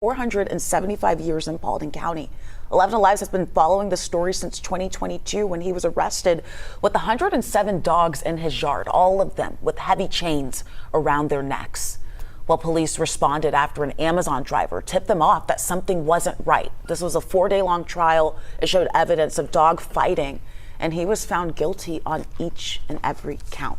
475 years in Paulding County. 11 Lives has been following the story since 2022 when he was arrested with 107 dogs in his yard, all of them with heavy chains around their necks. Well, police responded after an Amazon driver tipped them off that something wasn't right. This was a 4-day-long trial. It showed evidence of dog fighting, and he was found guilty on each and every count.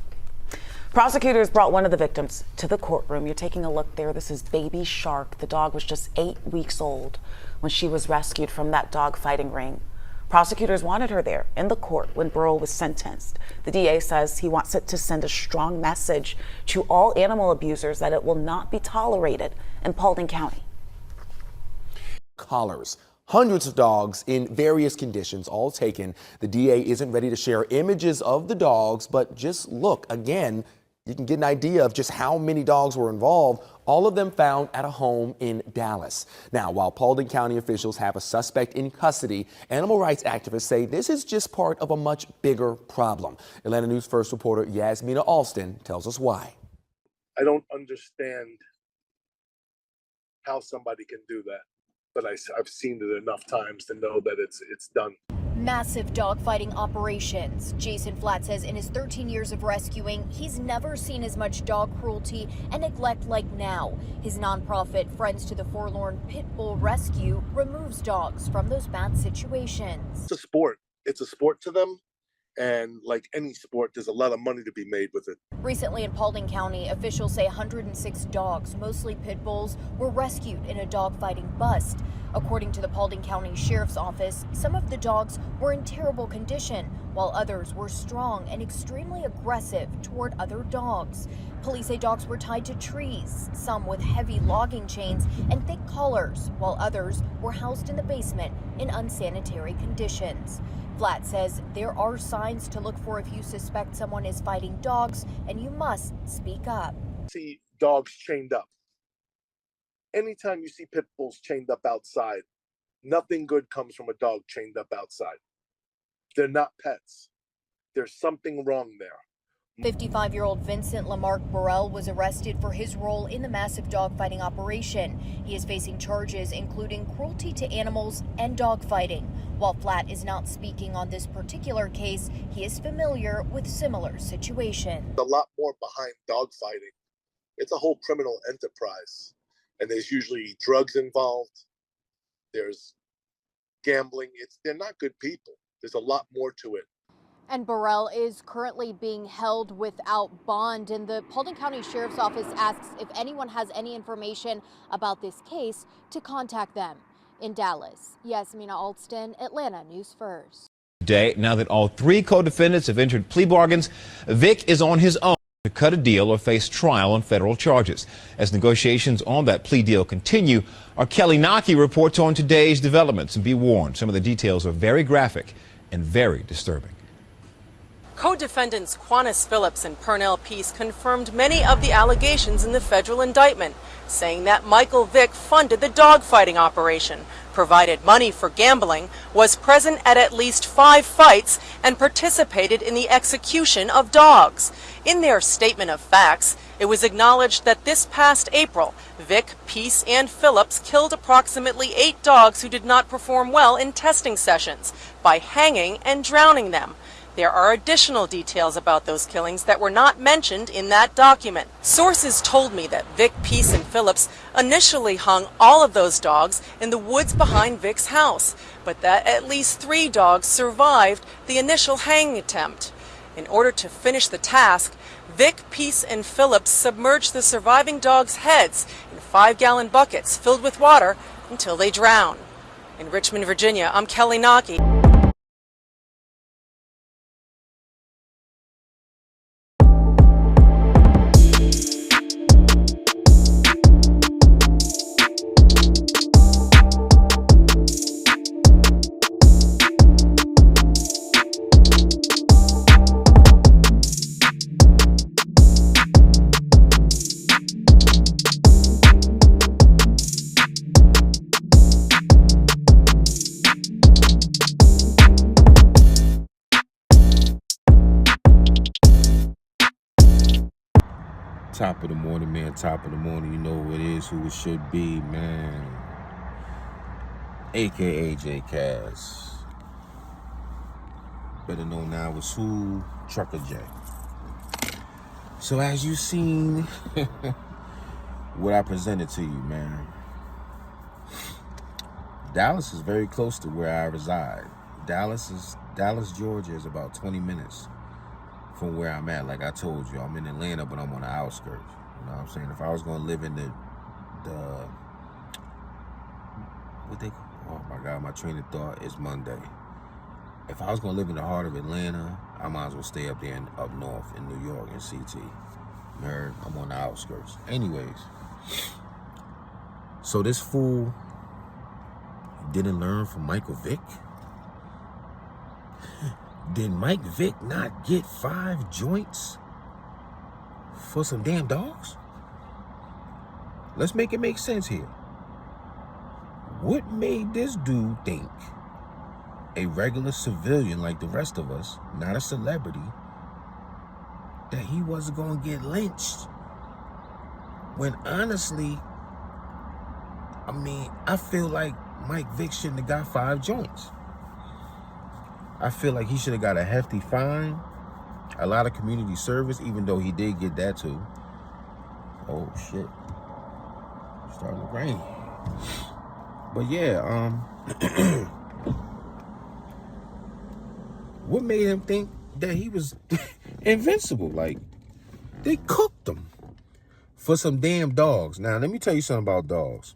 Prosecutors brought one of the victims to the courtroom. You're taking a look there. This is Baby Shark. The dog was just 8 weeks old when she was rescued from that dog fighting ring. Prosecutors wanted her there in the court when Burrell was sentenced. The DA says he wants it to send a strong message to all animal abusers that it will not be tolerated in Paulding County. Collars. Hundreds of dogs in various conditions, all taken. The DA isn't ready to share images of the dogs, but just look again. You can get an idea of just how many dogs were involved, all of them found at a home in Dallas. Now, while Paulding County officials have a suspect in custody, animal rights activists say this is just part of a much bigger problem. Atlanta News First reporter Yasmina Alston tells us why. I don't understand how somebody can do that, but I've seen it enough times to know that it's done. Massive dogfighting operations. Jason Flatt says in his 13 years of rescuing, he's never seen as much dog cruelty and neglect like now. His nonprofit Friends to the Forlorn Pit Bull Rescue removes dogs from those bad situations. It's a sport. It's a sport to them. And like any sport, there's a lot of money to be made with it. Recently in Paulding County, officials say 106 dogs, mostly pit bulls, were rescued in a dogfighting bust. According to the Paulding County Sheriff's Office, some of the dogs were in terrible condition, while others were strong and extremely aggressive toward other dogs. Police say dogs were tied to trees, some with heavy logging chains and thick collars, while others were housed in the basement in unsanitary conditions. Flatt says there are signs to look for if you suspect someone is fighting dogs, and you must speak up. See dogs chained up. Anytime you see pit bulls chained up outside, nothing good comes from a dog chained up outside. They're not pets. There's something wrong there. 55-year-old Vincent Lamarck Burrell was arrested for his role in the massive dogfighting operation. He is facing charges including cruelty to animals and dogfighting. While Flatt is not speaking on this particular case, he is familiar with similar situations. A lot more behind dogfighting. It's a whole criminal enterprise. And there's usually drugs involved. There's gambling. They're not good people. There's a lot more to it. And Burrell is currently being held without bond, and the Paulding County Sheriff's Office asks if anyone has any information about this case to contact them. In Dallas, Yasmina Alston, Atlanta News First. Today, now that all 3 co-defendants have entered plea bargains, Vic is on his own to cut a deal or face trial on federal charges. As negotiations on that plea deal continue, our Kelly Naki reports on today's developments, and be warned, some of the details are very graphic and very disturbing. Co-defendants Quantis Phillips and Pernell Peace confirmed many of the allegations in the federal indictment, saying that Michael Vick funded the dogfighting operation, provided money for gambling, was present at least 5 fights, and participated in the execution of dogs. In their statement of facts, it was acknowledged that this past April, Vick, Peace, and Phillips killed approximately 8 dogs who did not perform well in testing sessions by hanging and drowning them. There are additional details about those killings that were not mentioned in that document. Sources told me that Vic, Peace, and Phillips initially hung all of those dogs in the woods behind Vic's house, but that at least 3 dogs survived the initial hanging attempt. In order to finish the task, Vic, Peace, and Phillips submerged the surviving dogs' heads in 5-gallon buckets filled with water until they drowned. In Richmond, Virginia, I'm Kelly Naki. Top of the morning, man. Top of the morning. You know who it is, who it should be, man. aka J Cass, better known now as who, Trucker J. So as you seen what I presented to you, man, Dallas is very close to where I reside. Dallas, Georgia is about 20 minutes from where I'm at. Like I told you, I'm in Atlanta, but I'm on the outskirts. You know what I'm saying? If I was gonna live in the oh my God, my train of thought is Monday. If I was gonna live in the heart of Atlanta, I might as well stay up there up north in New York and CT. You heard? I'm on the outskirts. Anyways, so this fool didn't learn from Michael Vick? Did Mike Vick not get 5 joints for some damn dogs? Let's make it make sense here. What made this dude think, a regular civilian like the rest of us, not a celebrity, that he wasn't gonna get lynched? When honestly, I mean, I feel like Mike Vick shouldn't have got 5 joints. I feel like he should have got a hefty fine, a lot of community service, even though he did get that too. Oh shit, it's starting to rain. But yeah, what made him think that he was invincible? Like, they cooked him for some damn dogs. Now, let me tell you something about dogs.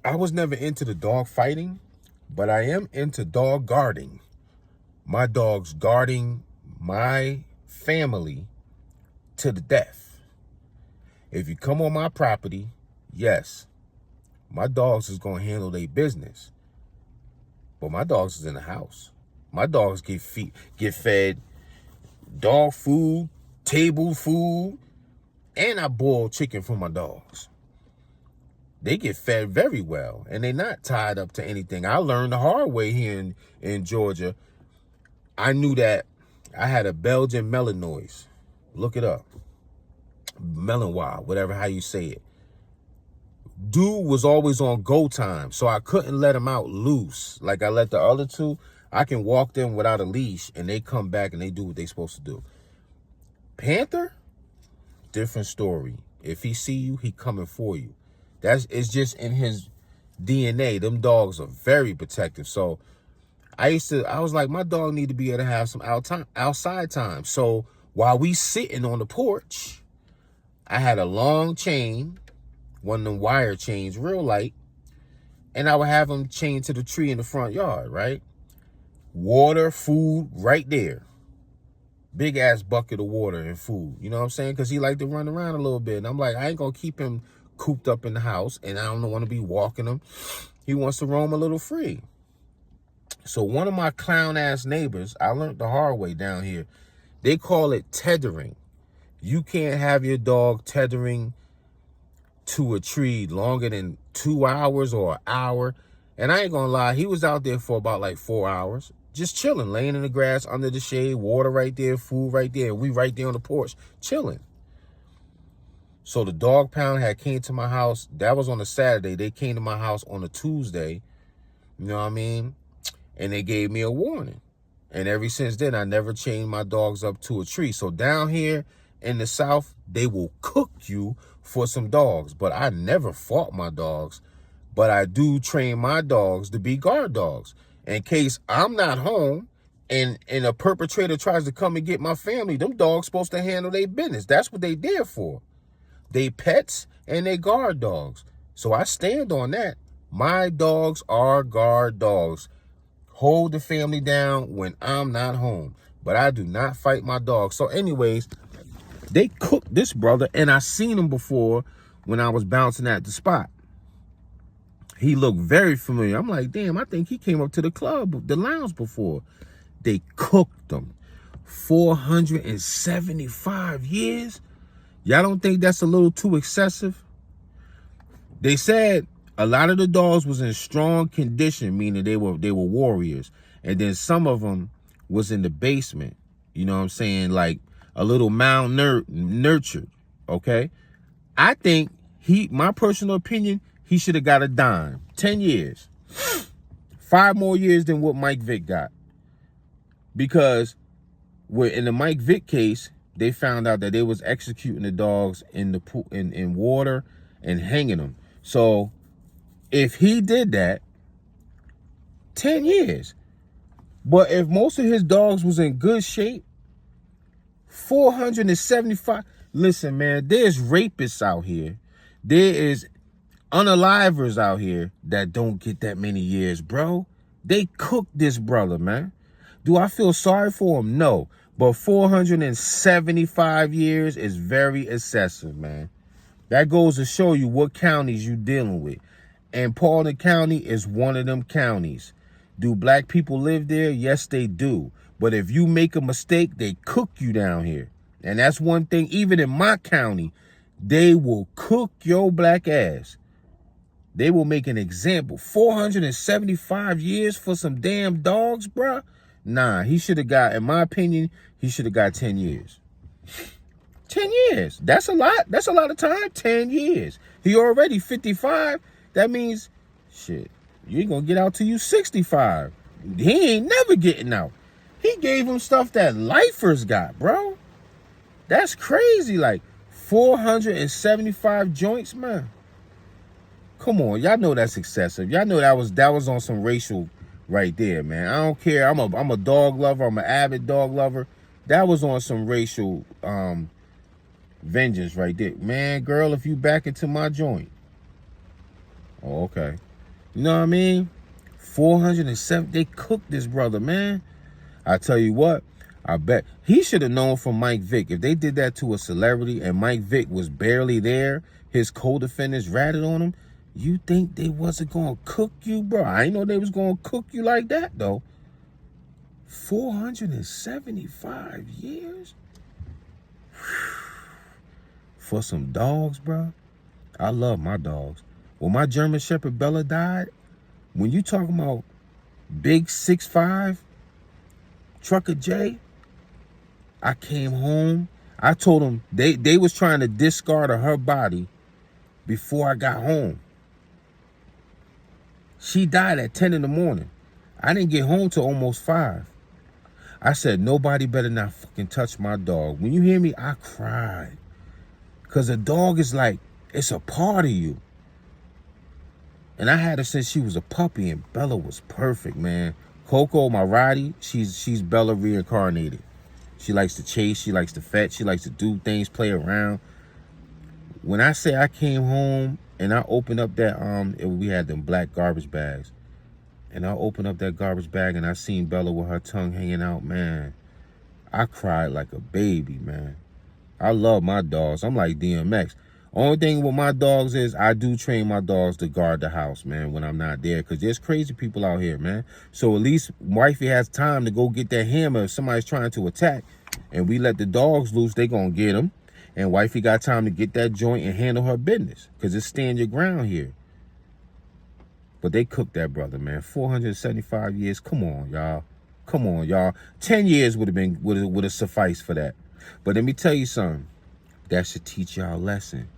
I was never into the dog fighting, but I am into dog guarding. My dog's guarding my family to the death. If you come on my property, yes, my dogs is gonna handle their business. But my dogs is in the house. My dogs get fed dog food, table food, and I boil chicken for my dogs. They get fed very well, and they're not tied up to anything. I learned the hard way here in Georgia. I knew that I had a Belgian Malinois. Look it up. Malinois, whatever how you say it. Dude was always on go time, so I couldn't let him out loose like I let the other two. I can walk them without a leash, and they come back and they do what they're supposed to do. Panther, different story. If he see you, he coming for you. It's just in his DNA. Them dogs are very protective. So I was like, my dog need to be able to have some outside time. So while we sitting on the porch, I had a long chain, one of them wire chains, real light, and I would have him chained to the tree in the front yard, right? Water, food, right there. Big ass bucket of water and food. You know what I'm saying? Because he like to run around a little bit. And I'm like, I ain't going to keep him cooped up in the house, and I don't want to be walking him. He wants to roam a little free. So one of my clown ass neighbors, I learned the hard way down here, they call it tethering. You can't have your dog tethering to a tree longer than 2 hours or an hour. And I ain't gonna lie, he was out there for about like 4 hours, just chilling, laying in the grass under the shade, water right there, food right there, and we right there on the porch, chilling. So the dog pound had came to my house. That was on a Saturday. They came to my house on a Tuesday. You know what I mean? And they gave me a warning. And ever since then, I never chained my dogs up to a tree. So down here in the South, they will cook you for some dogs. But I never fought my dogs. But I do train my dogs to be guard dogs. In case I'm not home and a perpetrator tries to come and get my family, them dogs supposed to handle their business. That's what they there for. They pets and they guard dogs. So I stand on that. My dogs are guard dogs. Hold the family down when I'm not home. But I do not fight my dogs. So anyways, they cooked this brother, and I seen him before when I was bouncing at the spot. He looked very familiar. I'm like, damn, I think he came up to the club, the lounge before. They cooked him. 475 years? Y'all don't think that's a little too excessive? They said a lot of the dogs was in strong condition, meaning they were warriors. And then some of them was in the basement. You know what I'm saying? Like a little malnurtured, okay? I think my personal opinion, he should have got a dime. 10 years. 5 more years than what Mike Vick got. Because in the Mike Vick case, they found out that they was executing the dogs in the pool, in water and hanging them. So if he did that, 10 years. But if most of his dogs was in good shape, 475. Listen, man, there's rapists out here. There is unalivers out here that don't get that many years, bro. They cooked this brother, man. Do I feel sorry for him? No. But 475 years is very excessive, man. That goes to show you what counties you dealing with. And Paulding County is one of them counties. Do black people live there? Yes, they do. But if you make a mistake, they cook you down here. And that's one thing, even in my county, they will cook your black ass. They will make an example. 475 years for some damn dogs, bruh? Nah, he should have got, in my opinion, he should have got 10 years. 10 years. That's a lot. That's a lot of time. 10 years. He already 55. That means, shit, you ain't gonna get out till you 65. He ain't never getting out. He gave him stuff that lifers got, bro. That's crazy. Like 475 joints, man. Come on, y'all know that's excessive. Y'all know that was on some racial right there, man. I don't care. I'm a dog lover. I'm an avid dog lover. That was on some racial vengeance right there. Man, girl, if you back into my joint. Oh, okay. You know what I mean? 407. They cooked this brother, man. I tell you what, I bet he should have known from Mike Vick. If they did that to a celebrity and Mike Vick was barely there, his co-defendants ratted on him, you think they wasn't going to cook you, bro? I ain't know they was going to cook you like that, though. 475 years? For some dogs, bro. I love my dogs. When my German Shepherd Bella died, when you talking about big 6'5", Trucker J, I came home. I told them they was trying to discard of her body before I got home. She died at 10 in the morning. I didn't get home till almost 5. I said, nobody better not fucking touch my dog. When you hear me, I cried. Because a dog is like, it's a part of you. And I had her since she was a puppy, and Bella was perfect, man. Coco, my Roddy, she's Bella reincarnated. She likes to chase, she likes to fetch, she likes to do things, play around. When I say I came home and I opened up that, we had them black garbage bags. And I opened up that garbage bag and I seen Bella with her tongue hanging out, man. I cried like a baby, man. I love my dogs. I'm like DMX. Only thing with my dogs is I do train my dogs to guard the house, man, when I'm not there. Because there's crazy people out here, man. So at least wifey has time to go get that hammer if somebody's trying to attack. And we let the dogs loose, they going to get them. And wifey got time to get that joint and handle her business. Because it's stand your ground here. But they cooked that brother, man. 475 years. Come on, y'all. Come on, y'all. 10 years would have sufficed for that. But let me tell you something. That should teach y'all a lesson.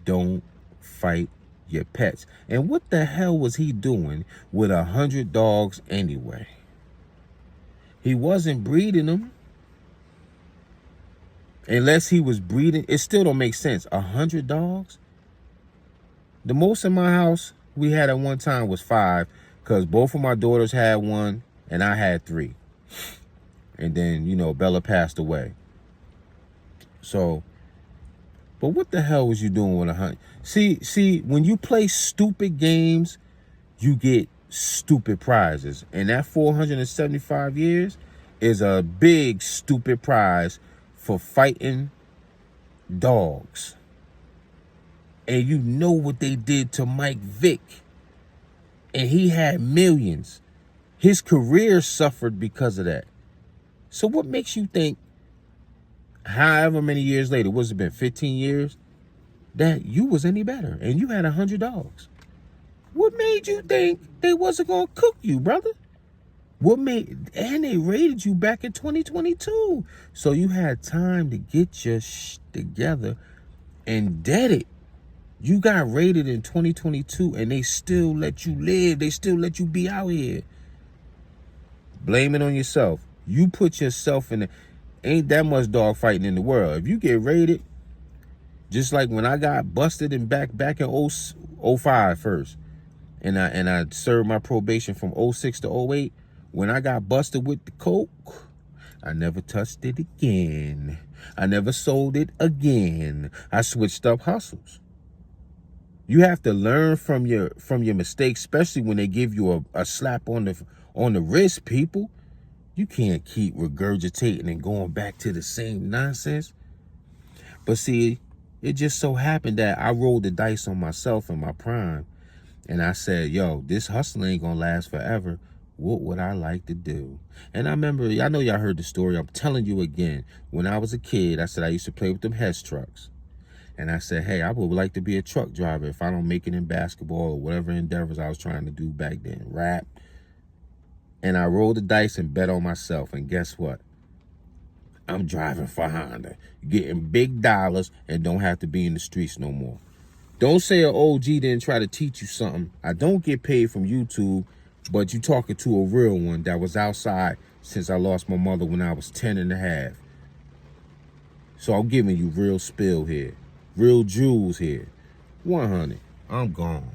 Don't fight your pets. And what the hell was he doing with 100 dogs anyway? He wasn't breeding them. Unless he was breeding, it still don't make sense. 100 dogs? The most in my house we had at one time was 5, because both of my daughters had one and I had 3. And then, you know, Bella passed away. So, but what the hell was you doing with 100? See, when you play stupid games, you get stupid prizes. And that 475 years is a big stupid prize for fighting dogs. And you know what they did to Mike Vick. And he had millions. His career suffered because of that. So what makes you think, however many years later, what's it been, 15 years, that you was any better and you had 100 dogs? What made you think they wasn't going to cook you, brother? And they raided you back in 2022. So you had time to get your shit together and dead it. You got raided in 2022 and they still let you live. They still let you be out here. Blame it on yourself. You put yourself in the... Ain't that much dog fighting in the world. If you get raided, just like when I got busted and back in 05 first, and I served my probation from 06 to 08, when I got busted with the coke, I never touched it again. I never sold it again. I switched up hustles. You have to learn from your mistakes, especially when they give you a slap on the wrist, people. You can't keep regurgitating and going back to the same nonsense. But see, it just so happened that I rolled the dice on myself in my prime. And I said, yo, this hustle ain't gonna last forever. What would I like to do? And I remember, I know y'all heard the story. I'm telling you again. When I was a kid, I said I used to play with them Hess trucks. And I said, hey, I would like to be a truck driver if I don't make it in basketball or whatever endeavors I was trying to do back then. Rap. And I rolled the dice and bet on myself. And guess what? I'm driving for Honda, getting big dollars, and don't have to be in the streets no more. Don't say an OG didn't try to teach you something. I don't get paid from YouTube, but you talking to a real one that was outside since I lost my mother when I was 10 and a half. So I'm giving you real spill here. Real jewels here. 100. I'm gone.